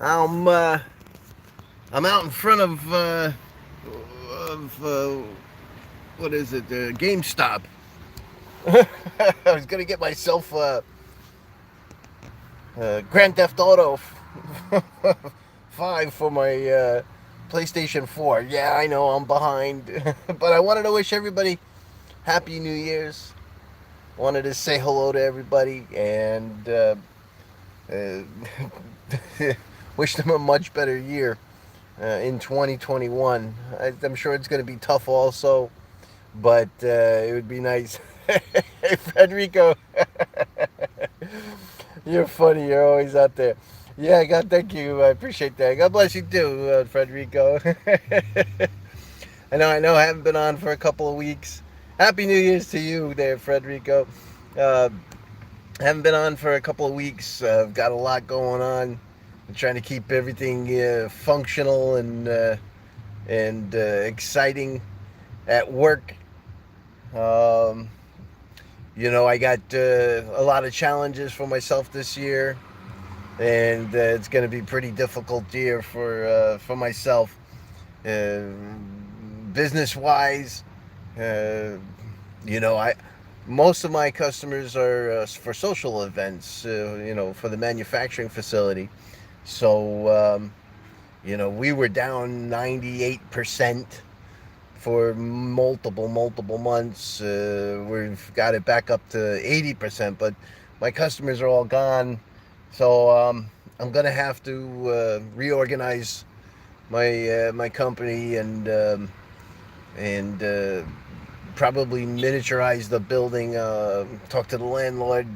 I'm I'm out in front of what is it? GameStop. I was gonna get myself Grand Theft Auto 5 for my PlayStation 4. Yeah, I know I'm behind, but I wanted to wish everybody Happy New Year's. Wanted to say hello to everybody and uh, wish them a much better year in 2021. I'm sure it's going to be tough also, but it would be nice. Hey, Federico, you're funny. You're always out there. Yeah, God, thank you. I appreciate that. God bless you too, Federico. I know. I haven't been on for a couple of weeks. Happy New Year's to you, there, Federico. Uh, I haven't been on for a couple of weeks. I've got a lot going on. I'm trying to keep everything functional and exciting at work. Um, I got a lot of challenges for myself this year, and it's going to be a pretty difficult year for myself, uh, business wise. Uh, I most of my customers are for social events. For the manufacturing facility. So we were down 98% for multiple months. We've got it back up to 80%, but my customers are all gone. So I'm gonna have to reorganize my company and probably miniaturize the building. Talk to the landlord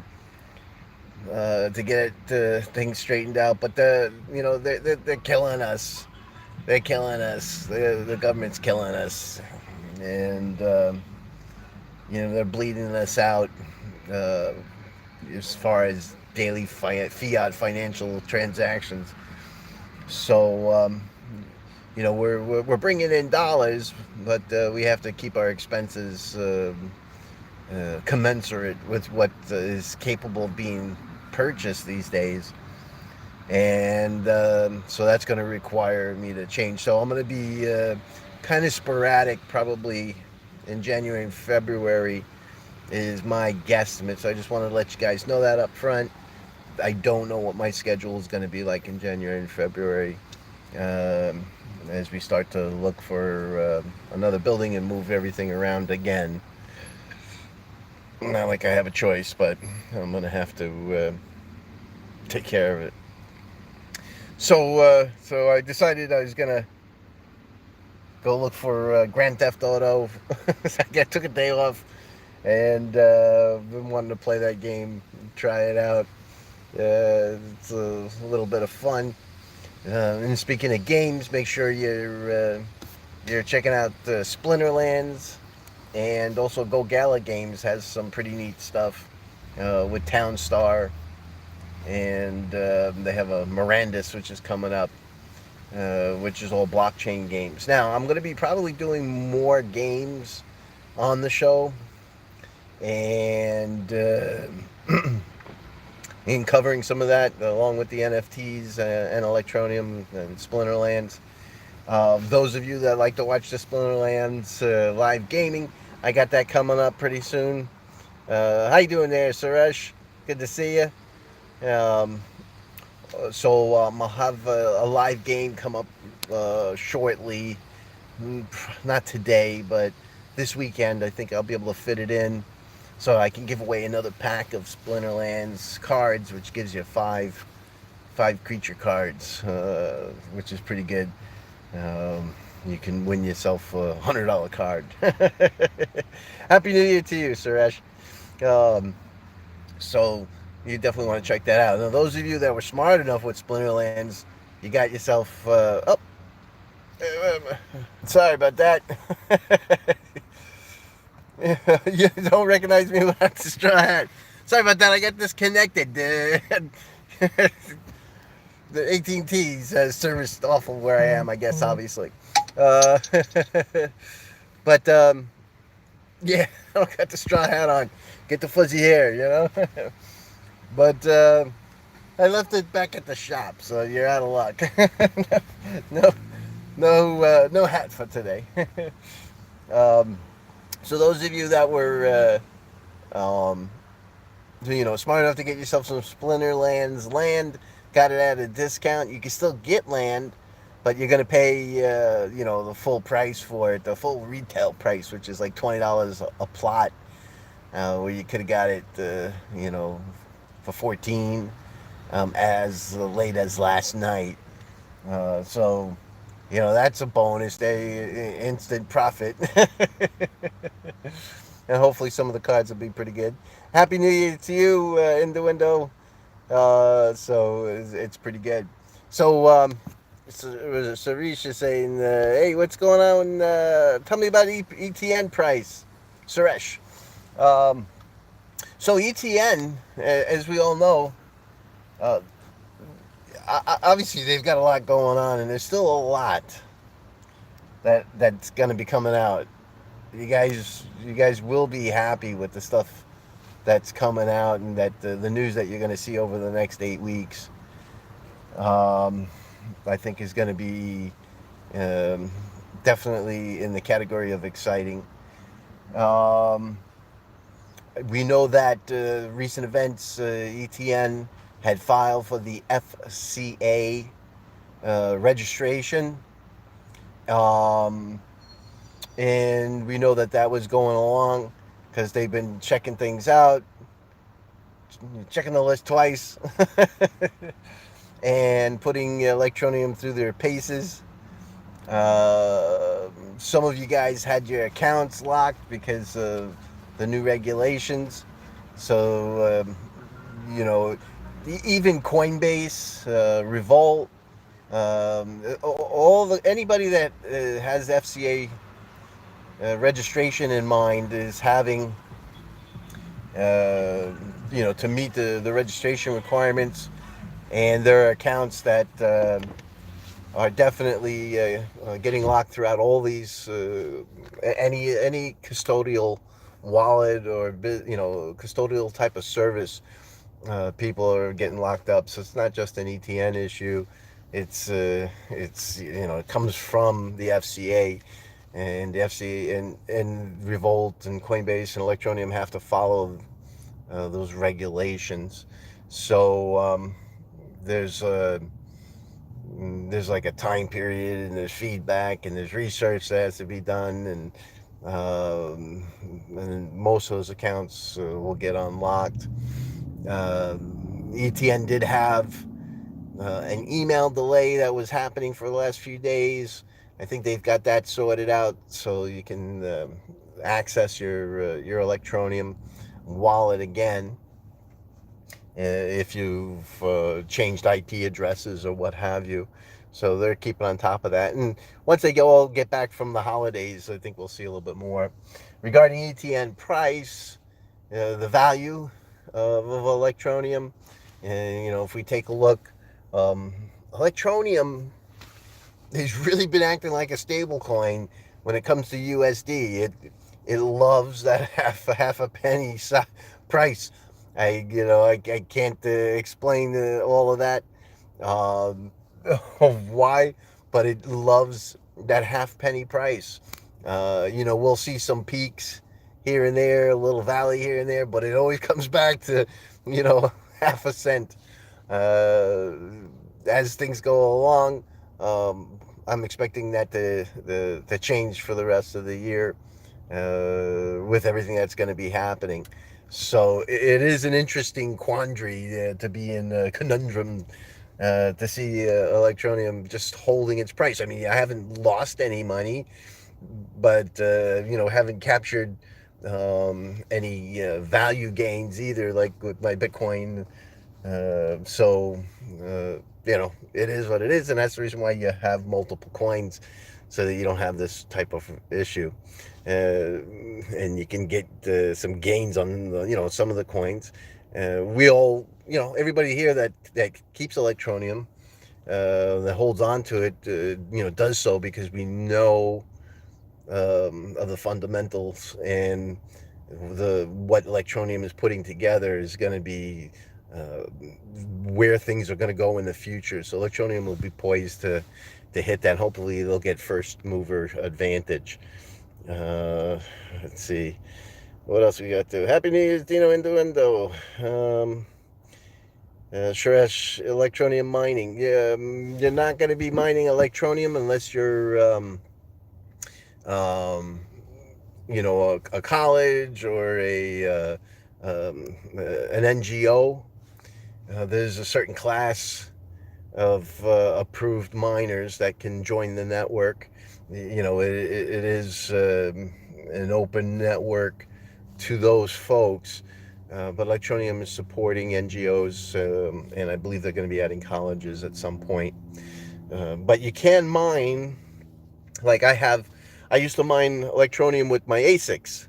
to get things straightened out. But they're killing us. They're killing us. The government's killing us, and they're bleeding us out uh, as far as daily fiat financial transactions. So we're bringing in dollars, but we have to keep our expenses commensurate with what is capable of being purchased these days. And so that's going to require me to change. So I'm going to be kind of sporadic, probably in January and February is my guesstimate. So I just wanted to let you guys know that up front. I don't know what my schedule is going to be like in January and February um, as we start to look for another building and move everything around again. Not like I have a choice, but I'm going to have to take care of it. So I decided I was gonna go look for Grand Theft Auto. I took a day off and been wanting to play that game, try it out. It's a little bit of fun. And speaking of games, make sure you're checking out Splinterlands, and also Go Gala Games has some pretty neat stuff with Town Star, and they have a Mirandus which is coming up, which is all blockchain games. Now, I'm going to be probably doing more games on the show and in covering some of that along with the NFTs and Electroneum and Splinterlands. Those of you that like to watch the Splinterlands live gaming, I got that coming up pretty soon. How you doing there, Suresh? Good to see you. Um, I'll have a live game come up shortly. Not today, but this weekend. I think I'll be able to fit it in, so I can give away another pack of Splinterlands cards, which gives you five creature cards, which is pretty good. You can win yourself a $100 card. Happy New Year to you, Suresh. Um, so you definitely want to check that out. Now, those of you that were smart enough with Splinterlands, you got yourself. Sorry about that. You don't recognize me without the straw hat. Sorry about that. I got disconnected. The AT&T service awful where I am, I guess, obviously. Uh, but yeah, I got the straw hat on. Get the fuzzy hair, but I left it back at the shop, so you're out of luck. no, no hat for today. um, so those of you that were, smart enough to get yourself some Splinterlands land, got it at a discount. You can still get land, but you're gonna pay, the full price for it, the full retail price, which is like $20 a plot, where you could have got it, for 14, as late as last night. So, that's a bonus. They instant profit, and hopefully some of the cards will be pretty good. Happy New Year to you, in the window. So it's pretty good. So, Sarish is saying, "Hey, what's going on? Tell me about ETN price, Suresh." Um, so ETN, as we all know, uh, obviously they've got a lot going on, and there's still a lot that's going to be coming out. You guys will be happy with the stuff that's coming out, and that the news that you're going to see over the next 8 weeks. I think is going to be, um, definitely in the category of exciting. Um, we know that recent events, ETN had filed for the FCA registration. Um, and we know that was going along because they've been checking things out, checking the list twice, and putting Electroneum through their paces. Some of you guys had your accounts locked because of the new regulations. So, even Coinbase, Revolt, anybody that has FCA registration in mind is having, to meet the registration requirements, and there are accounts that are definitely getting locked throughout all these, any custodial wallet or custodial type of service. People are getting locked up, so it's not just an ETN issue. It comes from the FCA, and the FCA and Revolt and Coinbase and Electroneum have to follow those regulations. So, there's like a time period, and there's feedback, and there's research that has to be done, and most of those accounts will get unlocked. ETN did have an email delay that was happening for the last few days. I think they've got that sorted out, so you can access your Electroneum wallet again if you've changed IP addresses or what have you. So they're keeping on top of that. And once they all get back from the holidays, I think we'll see a little bit more. Regarding ETN price, the value of Electroneum, and if we take a look, Electroneum has really been acting like a stable coin when it comes to USD. It loves that half a penny price. I can't explain all of that, of why, but it loves that half penny price. We'll see some peaks here and there, a little valley here and there, but it always comes back to, half a cent. As things go along, I'm expecting that to change for the rest of the year, with everything that's going to be happening. So it is an interesting quandary to be in, a conundrum, to see Electroneum just holding its price. I mean, I haven't lost any money, but haven't captured any value gains either, like with my Bitcoin. So it is what it is, and that's the reason why you have multiple coins, so that you don't have this type of issue, and you can get some gains on some of the coins. We all, everybody here that keeps Electroneum, that holds on to it, does so because we know of the fundamentals, and what Electroneum is putting together is going to be where things are going to go in the future. So Electroneum will be poised to hit that. Hopefully, they'll get first mover advantage. Uh, let's see. What else we got to? Happy New Year's, Dino Innuendo. Suresh, Electroneum Mining. Yeah, you're not going to be mining Electroneum unless you're, um, a college or an NGO. There's a certain class of approved miners that can join the network. It is an open network to those folks. But Electronium is supporting NGOs, and I believe they're going to be adding colleges at some point. But you can mine, like I used to mine Electronium with my ASICs,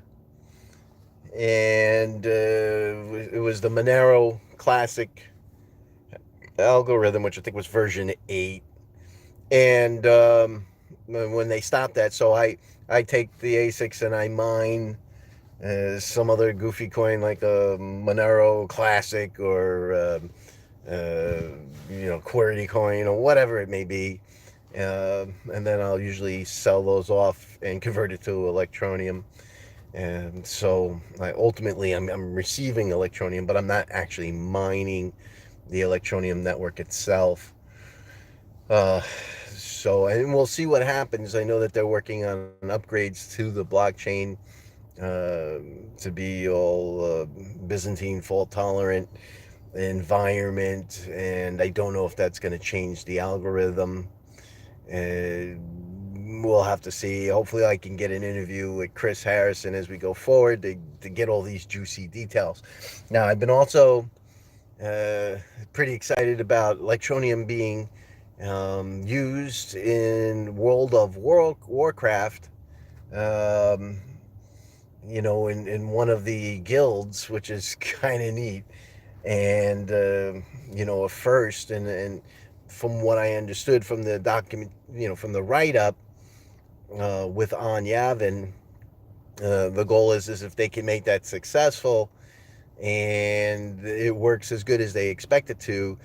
and it was the Monero Classic algorithm, which I think was version 8. And when they stopped that, so I take the ASICs and I mine some other goofy coin like a Monero Classic or QWERTY coin or whatever it may be, and then I'll usually sell those off and convert it to Electroneum. And so ultimately I'm receiving Electroneum, but I'm not actually mining the Electroneum network itself. And we'll see what happens. I know that they're working on upgrades to the blockchain to be all Byzantine fault tolerant environment, and I don't know if that's going to change the algorithm. We'll have to see. Hopefully, I can get an interview with Chris Harrison as we go forward to get all these juicy details. Now, I've been also pretty excited about Electroneum being used in World of Warcraft. Um, in one of the guilds, which is kind of neat, and a first. And from what I understood from the document, from the write up with On Yavin, the goal is if they can make that successful and it works as good as they expect it to,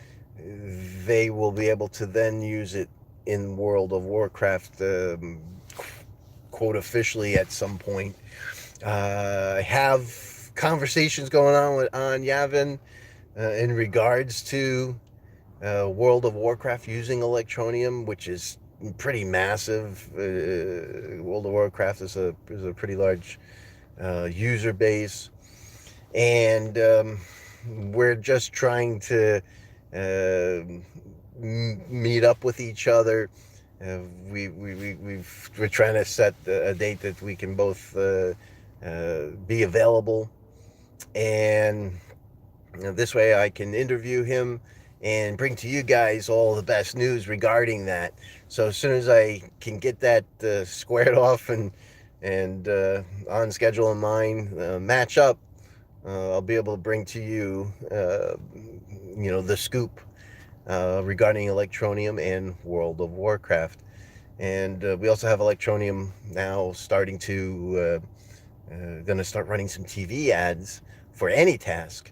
they will be able to then use it in World of Warcraft, quote officially at some point. I have conversations going on Yavin in regards to World of Warcraft using Electroneum, which is pretty massive. World of Warcraft is a pretty large user base, and we're just trying to meet up with each other. We're trying to set a date that we can both be available, and this way I can interview him and bring to you guys all the best news regarding that. So as soon as I can get that squared off and on schedule in mind, match up, I'll be able to bring to you, the scoop regarding Electroneum and World of Warcraft. And we also have Electroneum now starting to going to start running some TV ads for AnyTask.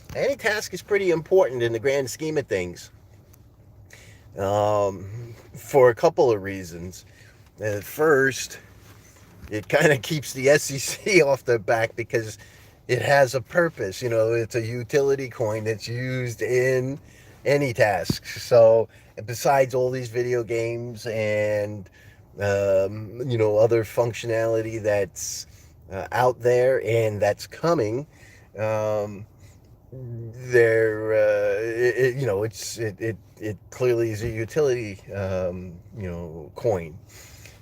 AnyTask is pretty important in the grand scheme of things, for a couple of reasons. First, it kind of keeps the SEC off their back because it has a purpose. It's a utility coin that's used in AnyTask. So besides all these video games and other functionality that's out there and that's coming, there it clearly is a utility coin,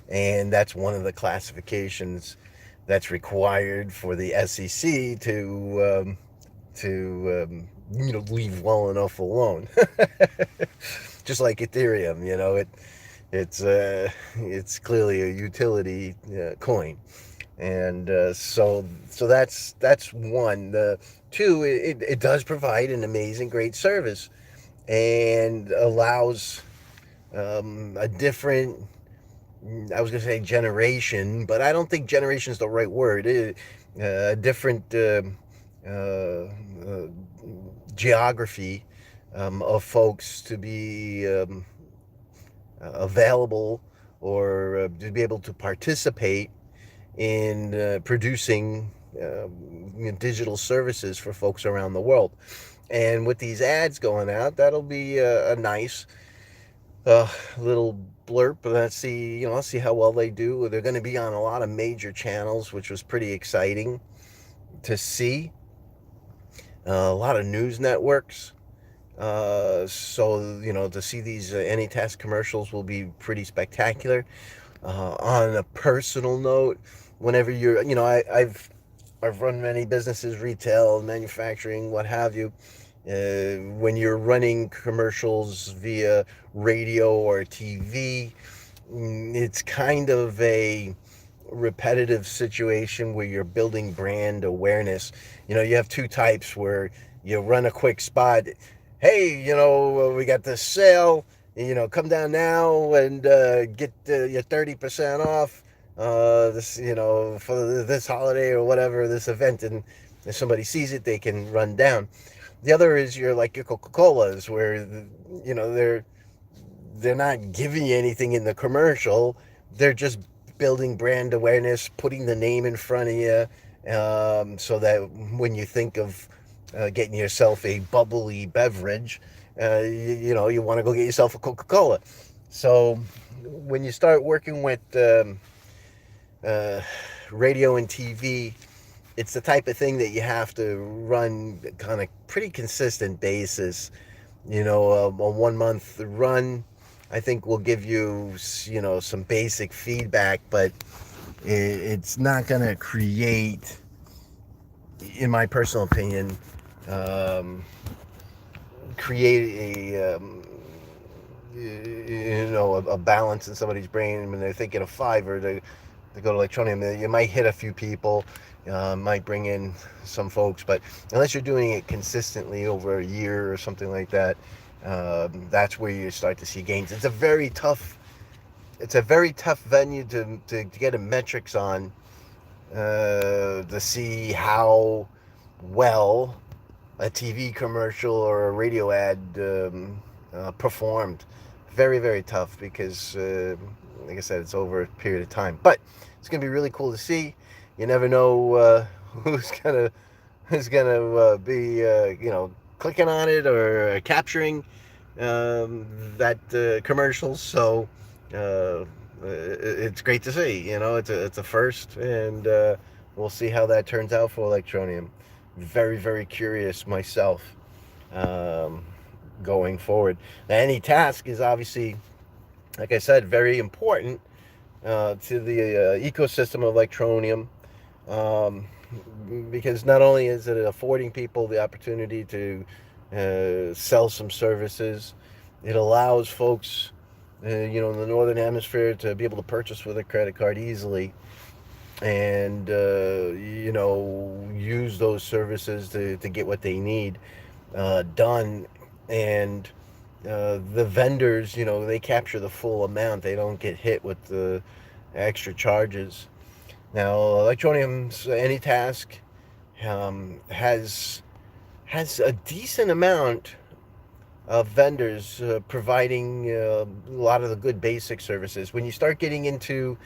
and that's one of the classifications that's required for the SEC to leave well enough alone. Just like Ethereum, it's clearly a utility coin, and so that's one. Two, it does provide an amazing, great service, and allows a different, I was going to say generation, but I don't think generation is the right word. A different geography of folks to be available or to be able to participate in producing digital services for folks around the world. And with these ads going out, that'll be a nice little blurb. Let's see how well they do. They're going to be on a lot of major channels, which was pretty exciting to see. A lot of news networks. To see these Anytask commercials will be pretty spectacular. On a personal note, whenever I've run many businesses, retail, manufacturing, what have you. When you're running commercials via radio or TV, it's kind of a repetitive situation where you're building brand awareness. You have two types where you run a quick spot. Hey, we got this sale. Come down now and get your 30% off. For this holiday or whatever, this event, and if somebody sees it, they can run down. The other is your Coca-Colas, where they're not giving you anything in the commercial. They're just building brand awareness, putting the name in front of you, so that when you think of getting yourself a bubbly beverage, you want to go get yourself a Coca-Cola. So when you start working with uh, radio and TV, it's the type of thing that you have to run on a pretty consistent basis. A 1 month run, I think, will give you, some basic feedback, but it's not going to create, in my personal opinion, um, create a balance in somebody's brain when they're thinking of Fiverr to go to Electroneum. You might hit a few people, might bring in some folks, but unless you're doing it consistently over a year or something like that, that's where you start to see gains. It's a very tough venue to get a metrics on, to see how well a TV commercial or a radio ad performed. Very, very tough because, like I said, it's over a period of time. But it's going to be really cool to see. You never know who's gonna be clicking on it or capturing that commercial. So it's great to see. It's a first, and we'll see how that turns out for Electroneum. Very, very curious myself, um, going forward. Now, any task is obviously, like I said, very important to the ecosystem of Electroneum, um, because not only is it affording people the opportunity to sell some services, it allows folks, in the northern hemisphere, to be able to purchase with a credit card easily, and use those services to get what they need done. And the vendors, they capture the full amount. They don't get hit with the extra charges. Now, Electroneum's AnyTask has a decent amount of vendors providing a lot of the good basic services. When you start getting into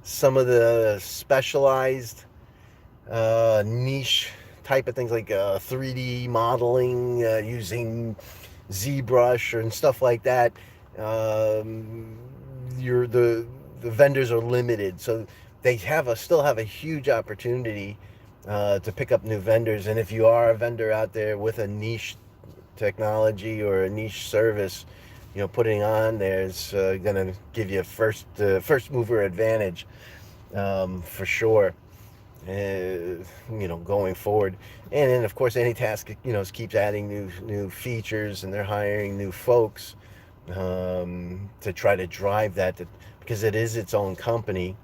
some of the specialized niche type of things, like 3D modeling using ZBrush and stuff like that, you're the vendors are limited, so they still have a huge opportunity to pick up new vendors. And if you are a vendor out there with a niche technology or a niche service, putting on there is going to give you a first mover advantage, for sure. Going forward. And then, of course, AnyTask, keeps adding new features, and they're hiring new folks to try to drive that, because it is its own company,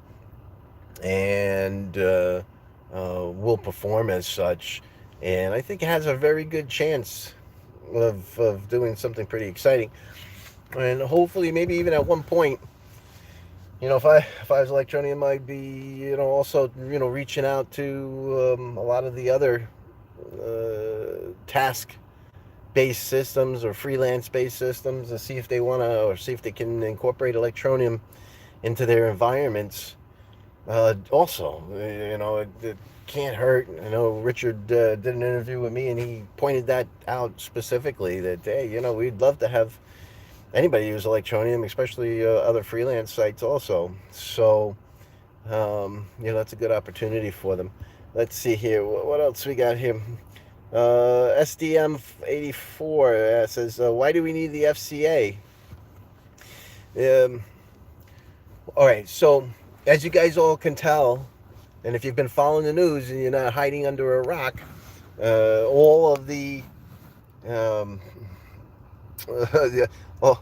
and will perform as such. And I think it has a very good chance of doing something pretty exciting. And hopefully, maybe even at one point, if I was Electroneum, I'd be, also, reaching out to a lot of the other task-based systems or freelance-based systems to see if they want to, or see if they can incorporate Electroneum into their environments. Also, it can't hurt. I know Richard did an interview with me, and he pointed that out specifically. That hey, we'd love to have anybody use Electroneum, especially other freelance sites also. So, that's a good opportunity for them. Let's see here. What else we got here? SDM84 says, why do we need the FCA? Um, all right, so as you guys all can tell, and if you've been following the news and you're not hiding under a rock, all of the um, all,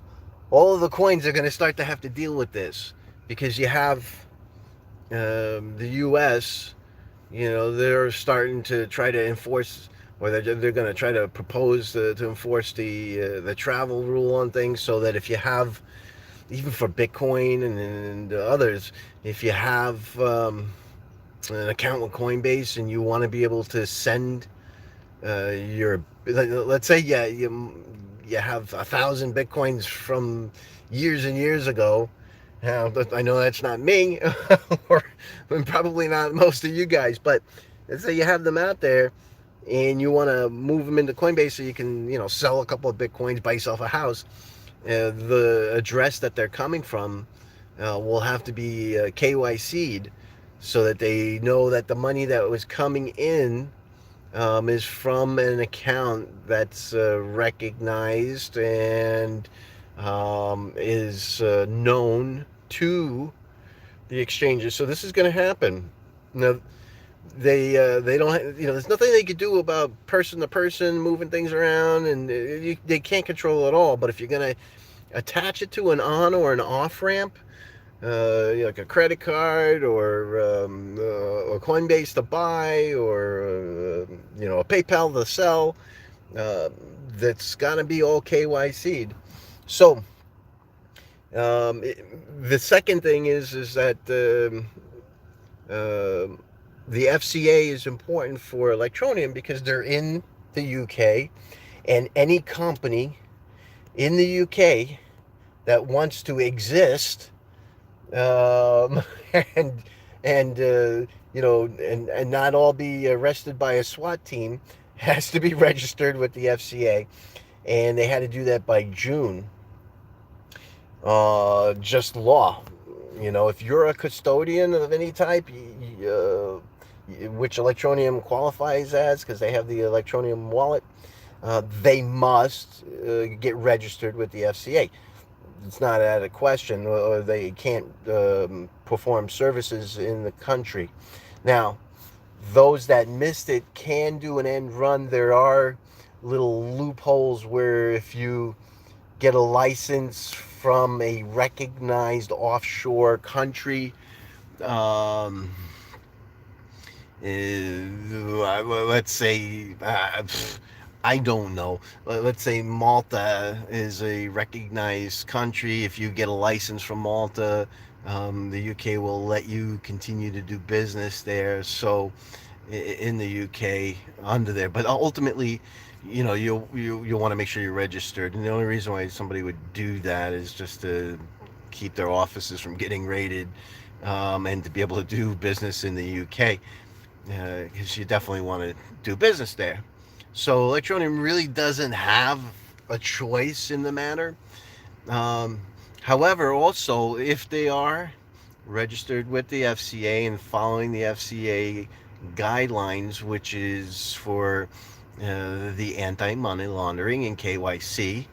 all of the coins are going to start to have to deal with this because you have the U.S. They're starting to try to enforce, or they're going to try to propose to enforce the travel rule on things, so that if you have, even for Bitcoin and others, if you have an account with Coinbase and you want to be able to send let's say you have 1,000 Bitcoins from years and years ago. I know that's not me, or probably not most of you guys, but let's say you have them out there and you want to move them into Coinbase so you can, sell a couple of Bitcoins, buy yourself a house. The address that they're coming from will have to be KYC'd so that they know that the money that was coming in is from an account that's recognized and is known to the exchanges. So this is going to happen. Now, they don't, there's nothing they could do about person to person moving things around, and they can't control it all. But if you're going to attach it to an on or an off ramp, like a credit card or a Coinbase to buy, or a PayPal to sell, that's got to be all KYC'd. So the second thing is that the FCA is important for Electroneum because they're in the UK, and any company in the UK that wants to exist um, and and not all be arrested by a SWAT team has to be registered with the FCA, and they had to do that by June. Just law. If you're a custodian of any type, which Electroneum qualifies as, because they have the Electroneum wallet, they must get registered with the FCA. It's not out of question, or they can't perform services in the country. Now, those that missed it can do an end run. There are little loopholes where if you get a license from a recognized offshore country, let's say, I don't know. Let's say Malta is a recognized country. If you get a license from Malta, the UK will let you continue to do business there. So, in the UK, under there, but ultimately, you'll want to make sure you're registered. And the only reason why somebody would do that is just to keep their offices from getting raided, and to be able to do business in the UK, because you definitely want to do business there. So Electroneum really doesn't have a choice in the matter. However, also, if they are registered with the FCA and following the FCA guidelines, which is for the anti-money laundering and KYC,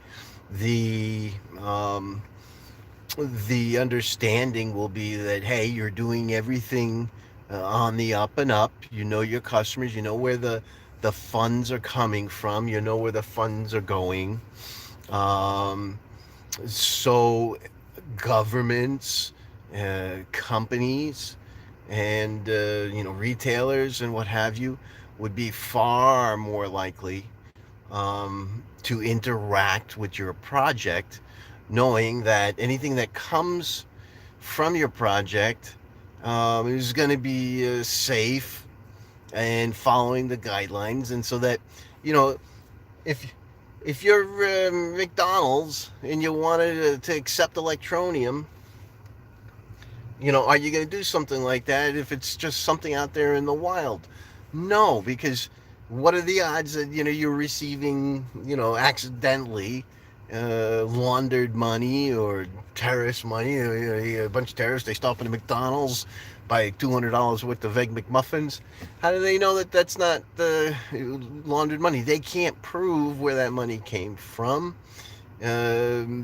the understanding will be that, hey, you're doing everything on the up and up. You know your customers. You know where the funds are coming from. You know where the funds are going. So governments, companies, and retailers and what have you would be far more likely to interact with your project, knowing that anything that comes from your project is going to be safe and following the guidelines, and so that, you know, if if you're McDonald's and you wanted to accept Electroneum, are you going to do something like that if it's just something out there in the wild? No, because what are the odds that you're receiving accidentally laundered money or terrorist money? A bunch of terrorists, they stop in a McDonald's, buy $200 worth of Egg McMuffins. How do they know that that's not laundered money? They can't prove where that money came from.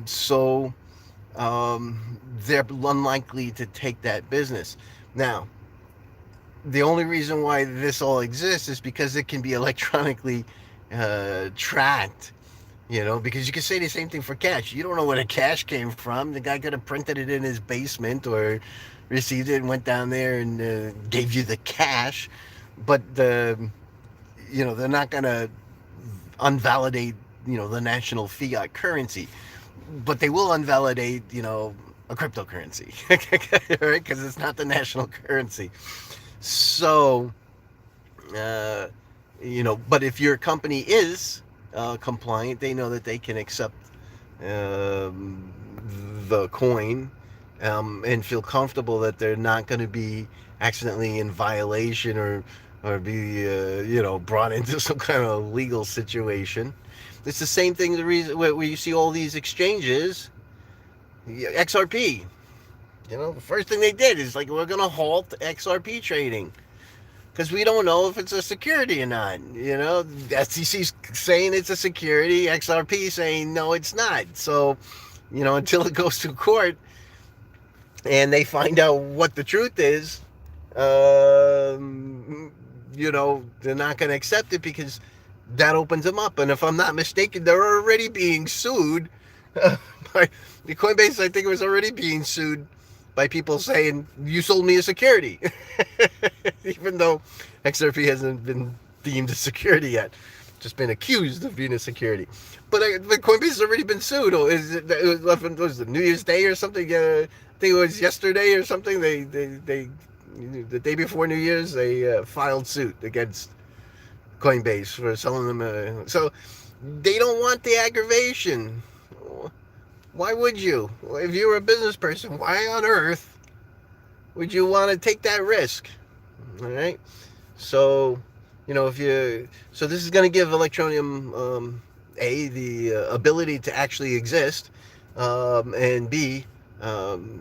So they're unlikely to take that business. Now, the only reason why this all exists is because it can be electronically tracked. Because you can say the same thing for cash. You don't know where the cash came from. The guy could have printed it in his basement or received it and went down there and gave you the cash. But they're not going to unvalidate the national fiat currency, but they will unvalidate a cryptocurrency, right? Because it's not the national currency. So but if your company is compliant, they know that they can accept the coin and feel comfortable that they're not going to be accidentally in violation or be brought into some kind of legal situation. It's the same thing. The reason where you see all these exchanges, XRP. The first thing they did is like, we're going to halt XRP trading because we don't know if it's a security or not. The SEC's saying it's a security, XRP saying no, it's not. So, until it goes to court and they find out what the truth is, they're not going to accept it because that opens them up. And if I'm not mistaken, they're already being sued by the Coinbase. I think it was already being sued by people saying, you sold me a security, even though XRP hasn't been deemed a security yet, just been accused of being a security. But the Coinbase has already been sued. It was the New Year's Day or something. I think it was yesterday or something. They the day before New Year's, they filed suit against Coinbase for selling them. So they don't want the aggravation. Why would you? If you were a business person, why on earth would you want to take that risk? All right. So, so this is going to give Electroneum the ability to actually exist, and B, the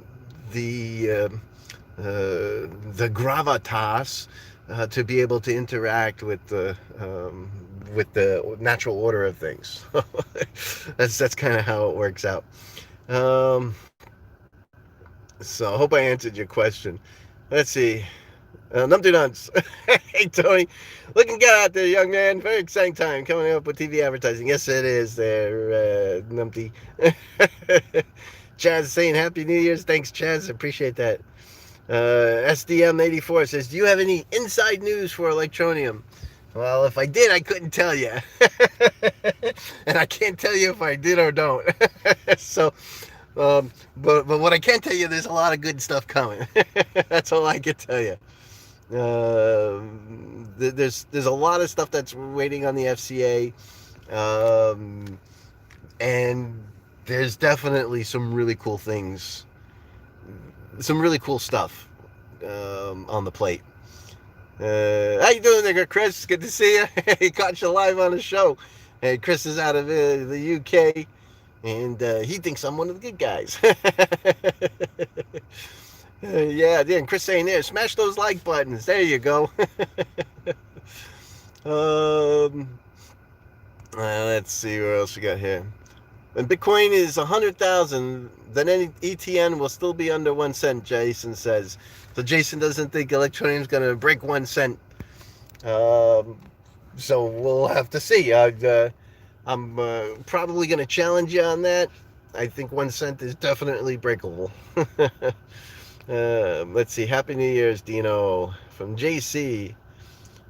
gravitas to be able to interact with the natural order of things. that's kind of how it works out. So I hope I answered your question. Let's see. Numpty Nuns. Hey, Tony. Looking good out there, young man. Very exciting time coming up with TV advertising. Yes, it is there, Numpty. Chaz saying Happy New Year's. Thanks, Chaz. Appreciate that. SDM84 says, do you have any inside news for Electroneum? Well, if I did, I couldn't tell you. And I can't tell you if I did or don't. So, but what I can tell you, there's a lot of good stuff coming. That's all I can tell you. There's a lot of stuff that's waiting on the FCA. And there's definitely some really cool things, some really cool stuff on the plate. How you doing there, Chris? Good to see you. He caught you live on the show. Hey, Chris is out of the UK, and he thinks I'm one of the good guys. Yeah, and Chris saying there, smash those like buttons. There you go. Let's see what else we got here. When Bitcoin is 100,000, then any ETN will still be under 1 cent, Jason says. So Jason doesn't think Electroneum is going to break 1 cent. So we'll have to see. I'm probably going to challenge you on that. I think 1 cent is definitely breakable. Let's see. Happy New Year's, Dino, from JC.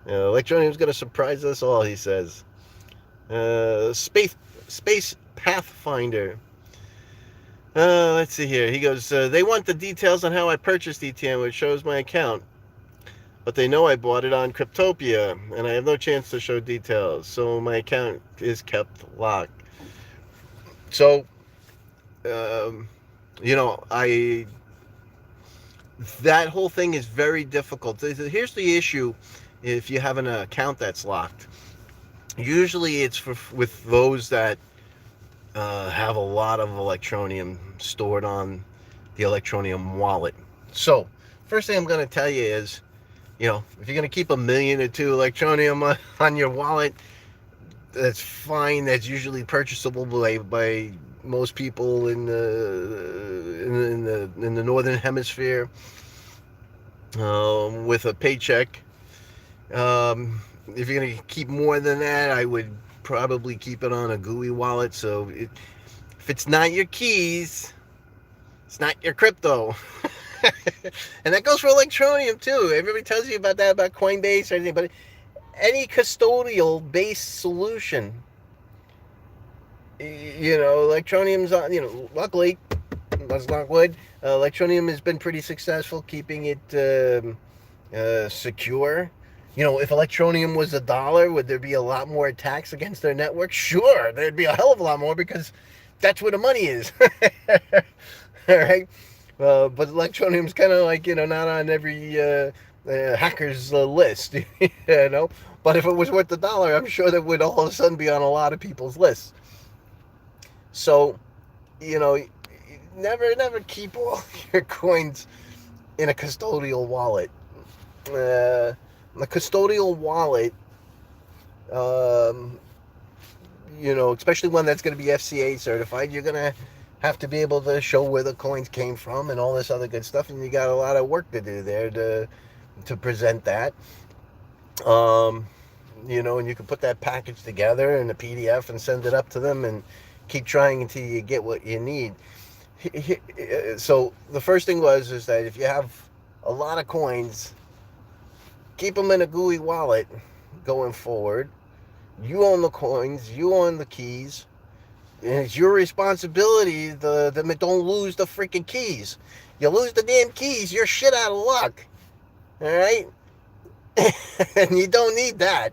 Electroneum is going to surprise us all, he says. Space Pathfinder. Let's see here. He goes, they want the details on how I purchased ETN, which shows my account. but they know I bought it on Cryptopia, and I have no chance to show details, so my account is kept locked. So, um, I that whole thing is very difficult. Here's the issue: if you have an account that's locked, usually it's with those that have a lot of Electroneum stored on the Electroneum wallet. So, first thing I'm going to tell you is, if you're going to keep 1 million or 2 Electroneum on your wallet, that's fine. That's usually purchasable by most people in the northern hemisphere with a paycheck. If you're going to keep more than that, I would probably keep it on a GUI wallet. So if it's not your keys, it's not your crypto. And that goes for Electroneum too. Everybody tells you about that, about Coinbase or anything, but any custodial based solution, Electroneum's on, luckily, let's knock wood, Electroneum has been pretty successful keeping it secure. If Electroneum was $1, would there be a lot more attacks against their network? Sure, there'd be a hell of a lot more because that's where the money is. All right. But Electroneum's kind of like, not on every hacker's list, But if it was worth $1, I'm sure that would all of a sudden be on a lot of people's lists. So, never keep all your coins in a custodial wallet. The custodial wallet, especially one that's going to be FCA certified, you're going to have to be able to show where the coins came from and all this other good stuff, and you got a lot of work to do there to present that. And you can put that package together in a PDF and send it up to them and keep trying until you get what you need. So the first thing is that if you have a lot of coins, keep them in a GUI wallet going forward. You own the coins, you own the keys, and it's your responsibility that don't lose the freaking keys. You lose the damn keys, you're shit out of luck. All right? And you don't need that.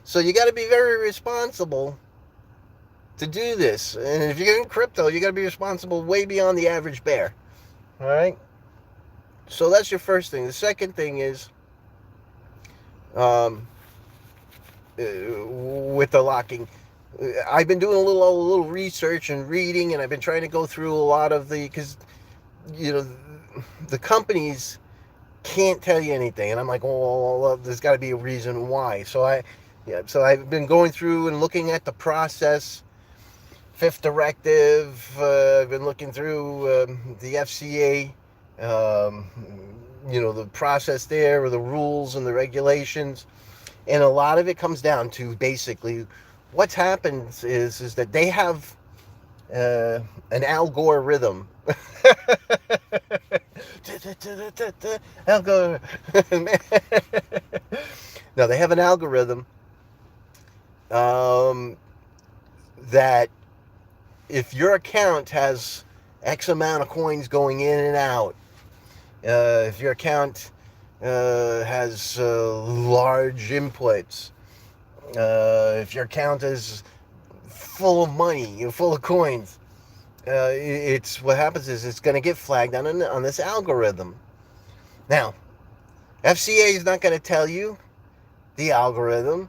So you got to be very responsible to do this. And if you're in crypto, you got to be responsible way beyond the average bear. All right? So that's your first thing. The second thing is, with the locking, I've been doing a little research and reading, and I've been trying to go through a lot of because the companies can't tell you anything, and I'm like, well, there's got to be a reason why. So I've been going through and looking at the process, Fifth Directive. I've been looking through the FCA, the process there, or the rules and the regulations, and a lot of it comes down to basically what's happened is that they have an algorithm. No, they have an algorithm that if your account has X amount of coins going in and out, if your account has large inputs, if your account is full of money, full of coins, it's what happens is it's going to get flagged on this algorithm. Now, FCA is not going to tell you the algorithm.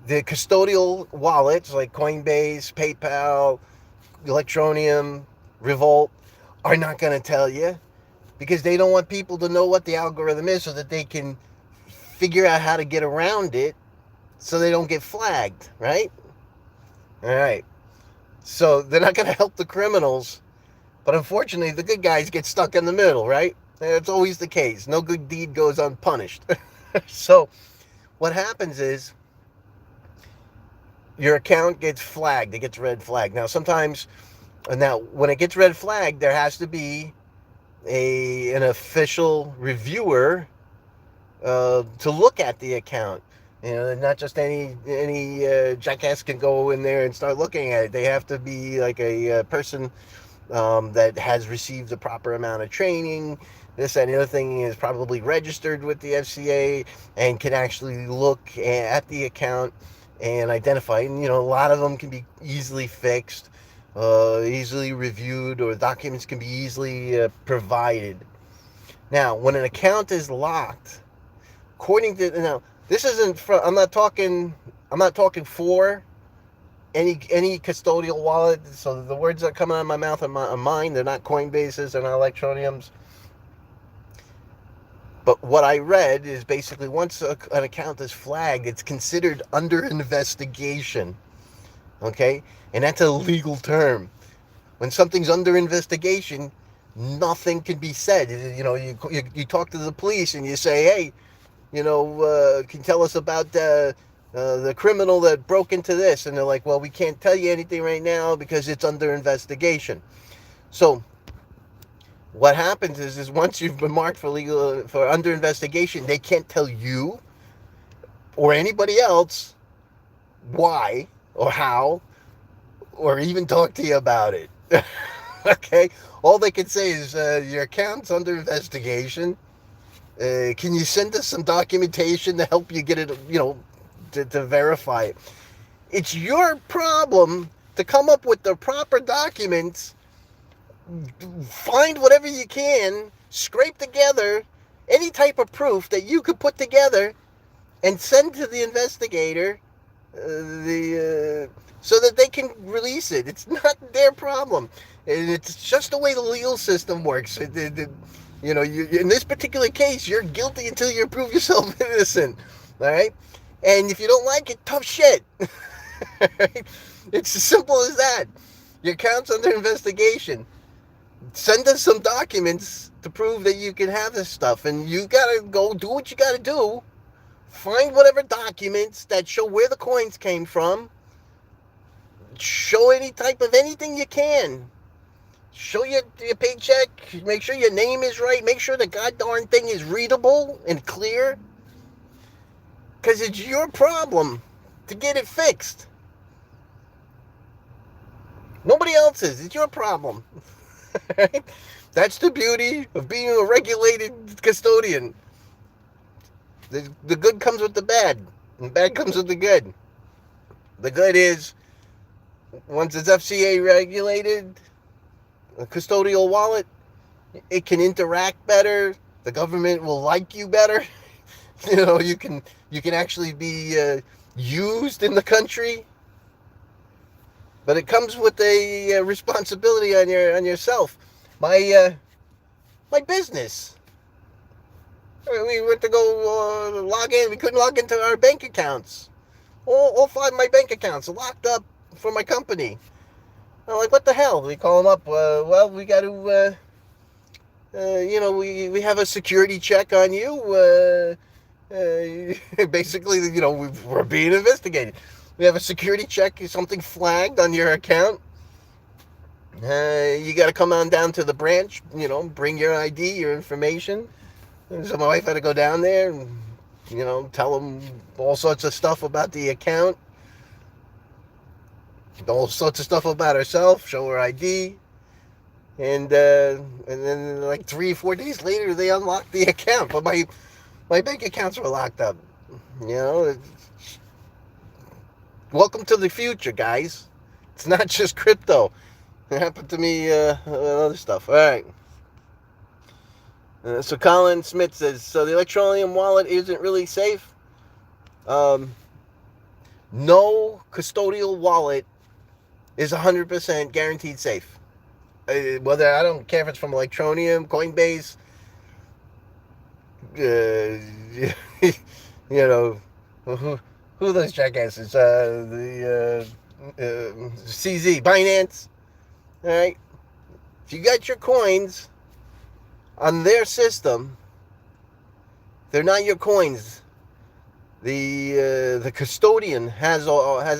The custodial wallets like Coinbase, PayPal, Electroneum, Revolt are not going to tell you because they don't want people to know what the algorithm is so that they can figure out how to get around it so they don't get flagged, right? All right. So they're not going to help the criminals, but unfortunately the good guys get stuck in the middle, right? That's always the case. No good deed goes unpunished. So what happens is your account gets flagged. It gets red flagged. Now when it gets red flagged, there has to be an official reviewer to look at the account. Not just any jackass can go in there and start looking at it. They have to be like a person that has received the proper amount of training. This and the other thing is probably registered with the FCA and can actually look at the account and identify. And a lot of them can be easily fixed, easily reviewed, or documents can be easily provided. Now, when an account is locked, according to this isn't from. I'm not talking for any custodial wallet. So the words that are coming out of my mouth are mine. They're not Coinbase's. They're not Electroneums. But what I read is basically once an account is flagged, it's considered under investigation. Okay? And that's a legal term. When something's under investigation, nothing can be said. You talk to the police and you say, hey, can you tell us about the criminal that broke into this? And they're like, well, we can't tell you anything right now because it's under investigation. So what happens is once you've been marked for under investigation, they can't tell you or anybody else why or how or even talk to you about it. Okay? All they can say is your account's under investigation. Can you send us some documentation to help you get it, to verify it? It's your problem to come up with the proper documents, find whatever you can, scrape together any type of proof that you could put together and send to the investigator so that they can release it. It's not their problem. And it's just the way the legal system works. You in this particular case, you're guilty until you prove yourself innocent. All right? And if you don't like it, tough shit. It's as simple as that. Your account's under investigation. Send us some documents to prove that you can have this stuff. And you got to go do what you got to do. Find whatever documents that show where the coins came from. Show any type of anything you can. Show your paycheck. Make sure your name is right. Make sure the goddamn thing is readable and clear. Because it's your problem to get it fixed. Nobody else's. It's your problem. That's the beauty of being a regulated custodian. The good comes with the bad, and the bad comes with the good. The good is, once it's FCA regulated, a custodial wallet, it can interact better. The government will like you better. You can actually be used in the country. But it comes with a responsibility on yourself. My business. We went to go log in. We couldn't log into our bank accounts. All 5 of my bank accounts are locked up for my company. I'm like, what the hell? We call them up. Well, we got to, we have a security check on you. Basically, we're being investigated. We have a security check, something flagged on your account. You got to come on down to the branch, bring your ID, your information. And so my wife had to go down there and, tell them all sorts of stuff about the account. All sorts of stuff about herself, show her ID. And then like 3 or 4 days later, they unlocked the account. But my bank accounts were locked up. Welcome to the future, guys. It's not just crypto. It happened to me other stuff. All right. So Colin Smith says, so the Electroneum wallet isn't really safe? No custodial wallet is 100% guaranteed safe. Whether, I don't care if it's from Electroneum, Coinbase, who are those jackasses? The CZ, Binance. All right. If you got your coins on their system, they're not your coins. The custodian has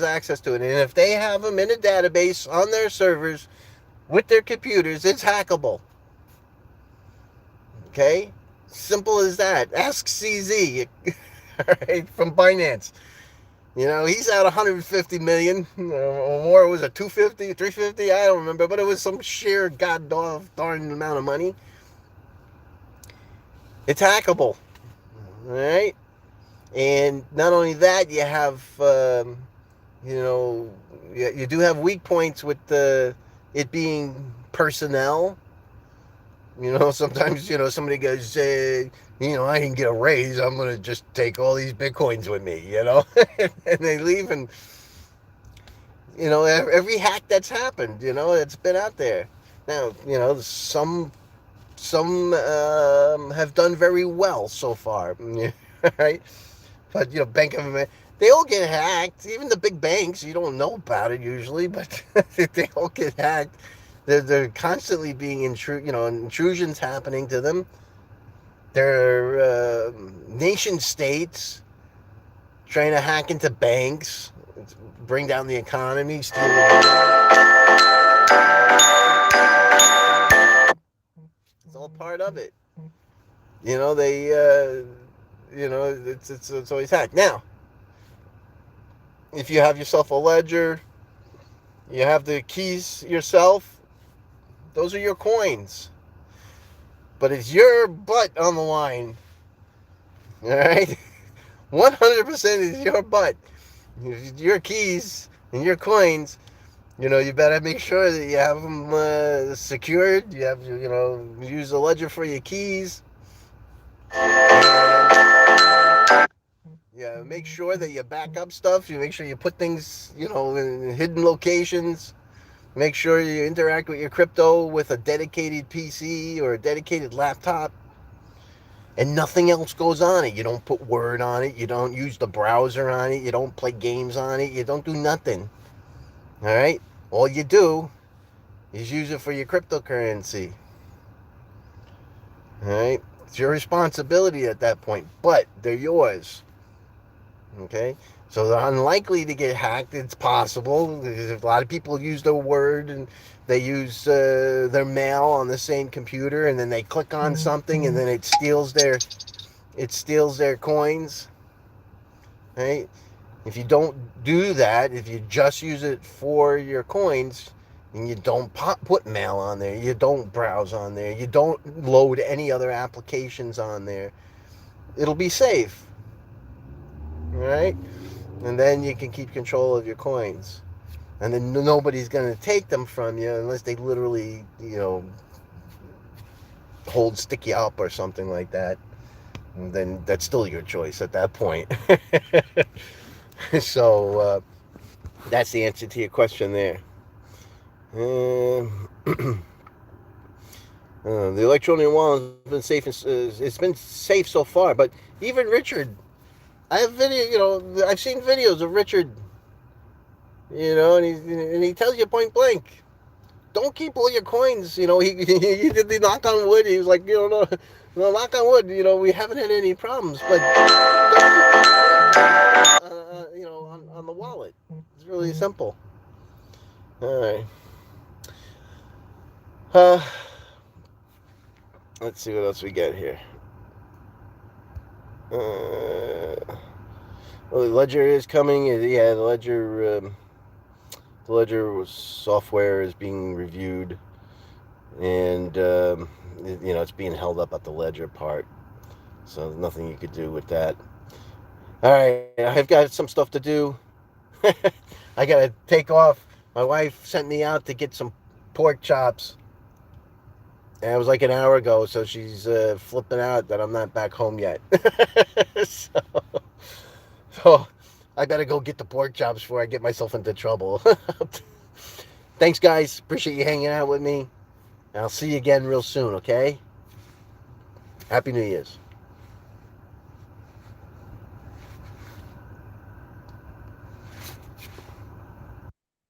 access to it, and if they have them in a database on their servers with their computers, it's hackable. Okay, simple as that. Ask CZ, all right, from Binance. You know, he's out 150 million or more. Was it 250, 350? I don't remember, but it was some sheer darn amount of money. It's hackable, all right? And not only that, you have, you know, you do have weak points with it being personnel. You know, sometimes, you know, somebody goes, you know, I didn't get a raise. I'm going to just take all these Bitcoins with me, you know? And they leave, and, you know, every hack that's happened, you know, it's been out there. Now, you know, some have done very well so far, right? But, you know, Bank of America, they all get hacked. Even the big banks, you don't know about it usually, but they all get hacked. They're constantly being intrusions happening to them. They're nation states trying to hack into banks, bring down the economy, steal it's all part of it. You know, you know, it's always hacked. Now, if you have yourself a ledger, you have the keys yourself, those are your coins. But it's your butt on the line. All right? 100% is your butt. Your keys and your coins, you know, you better make sure that you have them secured. You have, you know, use the ledger for your keys. Yeah, make sure that you back up stuff. You make sure you put things, you know, in hidden locations. Make sure you interact with your crypto with a dedicated PC or a dedicated laptop. And nothing else goes on it. You don't put Word on it. You don't use the browser on it. You don't play games on it. You don't do nothing. All right? All you do is use it for your cryptocurrency. All right? It's your responsibility at that point, but they're yours. Okay? So they're unlikely to get hacked. It's possible. A lot of people use their Word and they use their mail on the same computer, and then they click on something, and then it steals their coins. Right? If you don't do that, if you just use it for your coins, and you don't put mail on there, you don't browse on there, you don't load any other applications on there, it'll be safe. Right? And then you can keep control of your coins. And then nobody's going to take them from you unless they literally, you know, stick you up or something like that. And then that's still your choice at that point. So that's the answer to your question there. The Electroneum wallet has been safe. It's been safe so far, but even Richard, I have video. You know, I've seen videos of Richard. You know, and he tells you point blank, don't keep all your coins. You know, he did the knock on wood. He was like, you know, no, knock on wood. You know, we haven't had any problems, but you know, on the wallet. It's really simple. All right. Let's see what else we get here. Well, the ledger is coming. Yeah, the ledger software is being reviewed, and you know, it's being held up at the ledger part. So there's nothing you could do with that. All right, I've got some stuff to do. I gotta take off. My wife sent me out to get some pork chops. And it was like an hour ago, so she's flipping out that I'm not back home yet. So I better go get the pork chops before I get myself into trouble. Thanks, guys. Appreciate you hanging out with me. And I'll see you again real soon, okay? Happy New Year's.